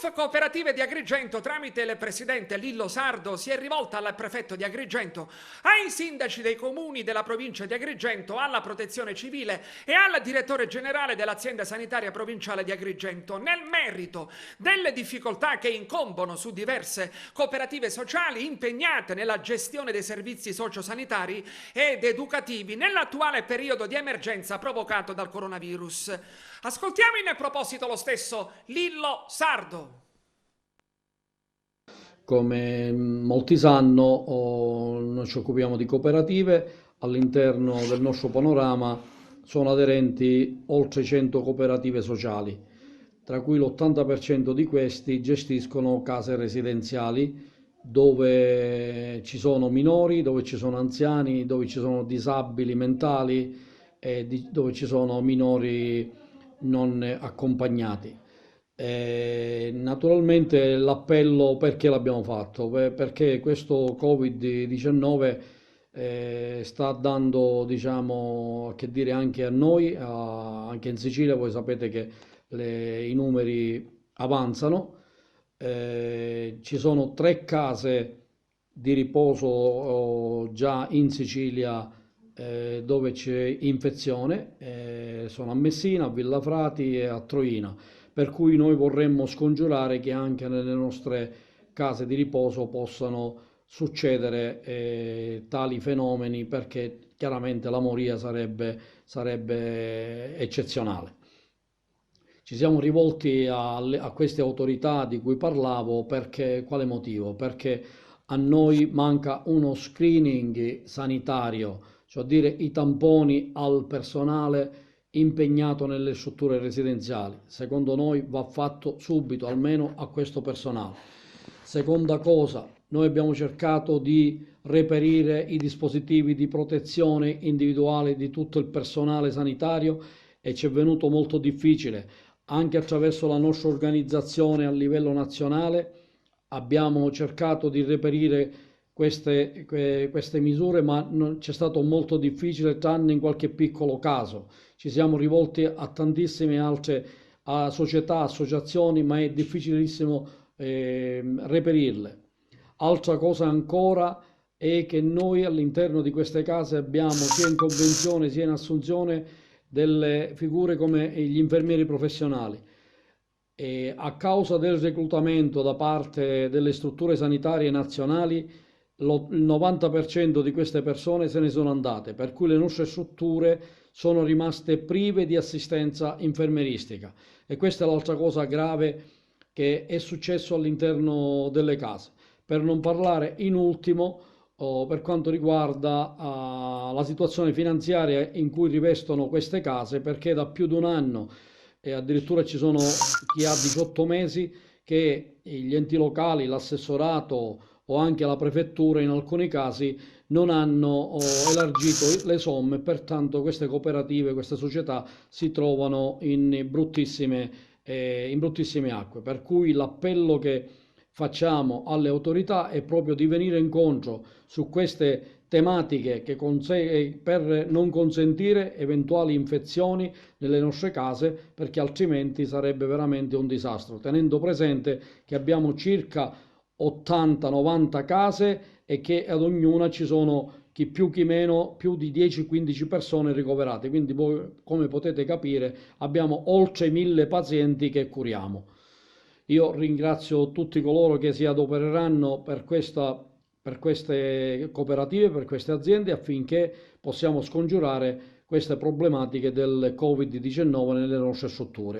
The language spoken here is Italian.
Conf Cooperative di Agrigento, tramite il presidente Lillo Sardo, si è rivolta al prefetto di Agrigento, ai sindaci dei comuni della provincia di Agrigento, alla protezione civile e al direttore generale dell'azienda sanitaria provinciale di Agrigento nel merito delle difficoltà che incombono su diverse cooperative sociali impegnate nella gestione dei servizi sociosanitari ed educativi nell'attuale periodo di emergenza provocato dal coronavirus. Ascoltiamo in proposito lo stesso Lillo Sardo. Come molti sanno, noi ci occupiamo di cooperative. All'interno del nostro panorama sono aderenti oltre 100 cooperative sociali, tra cui l'80% di questi gestiscono case residenziali dove ci sono minori, dove ci sono anziani, dove ci sono disabili mentali e dove ci sono minori non accompagnati. Naturalmente l'appello perché l'abbiamo fatto? Perché questo Covid-19 sta dando, diciamo, che dire anche a noi, anche in Sicilia, voi sapete che i numeri avanzano. Ci sono 3 case di riposo già in Sicilia dove c'è infezione, sono a Messina, a Villafrati e a Troina, per cui noi vorremmo scongiurare che anche nelle nostre case di riposo possano succedere tali fenomeni, perché chiaramente la moria sarebbe eccezionale. Ci siamo rivolti a queste autorità di cui parlavo perché, quale motivo? Perché a noi manca uno screening sanitario, cioè a dire i tamponi al personale impegnato nelle strutture residenziali. Secondo noi va fatto subito, almeno a questo personale. Seconda cosa, noi abbiamo cercato di reperire i dispositivi di protezione individuale di tutto il personale sanitario e ci è venuto molto difficile. Anche attraverso la nostra organizzazione a livello nazionale abbiamo cercato di reperire queste misure, ma c'è stato molto difficile, tranne in qualche piccolo caso. Ci siamo rivolti a tantissime altre società, associazioni, ma è difficilissimo reperirle. Altra cosa ancora è che noi all'interno di queste case abbiamo sia in convenzione sia in assunzione delle figure come gli infermieri professionali. E a causa del reclutamento da parte delle strutture sanitarie nazionali, il 90% di queste persone se ne sono andate, per cui le nostre strutture sono rimaste prive di assistenza infermeristica. E questa è l'altra cosa grave che è successo all'interno delle case. Per non parlare in ultimo per quanto riguarda la situazione finanziaria in cui rivestono queste case, perché da più di un anno e addirittura ci sono chi ha 18 mesi che gli enti locali, l'assessorato o anche la prefettura in alcuni casi non hanno elargito le somme, pertanto queste cooperative, queste società si trovano in bruttissime acque. Per cui l'appello che facciamo alle autorità è proprio di venire incontro su queste tematiche per non consentire eventuali infezioni nelle nostre case, perché altrimenti sarebbe veramente un disastro, tenendo presente che abbiamo circa 80-90 case e che ad ognuna ci sono chi più chi meno più di 10-15 persone ricoverate, quindi voi, come potete capire, abbiamo oltre 1000 pazienti che curiamo. Io ringrazio tutti coloro che si adopereranno per queste cooperative, per queste aziende, affinché possiamo scongiurare queste problematiche del Covid-19 nelle nostre strutture.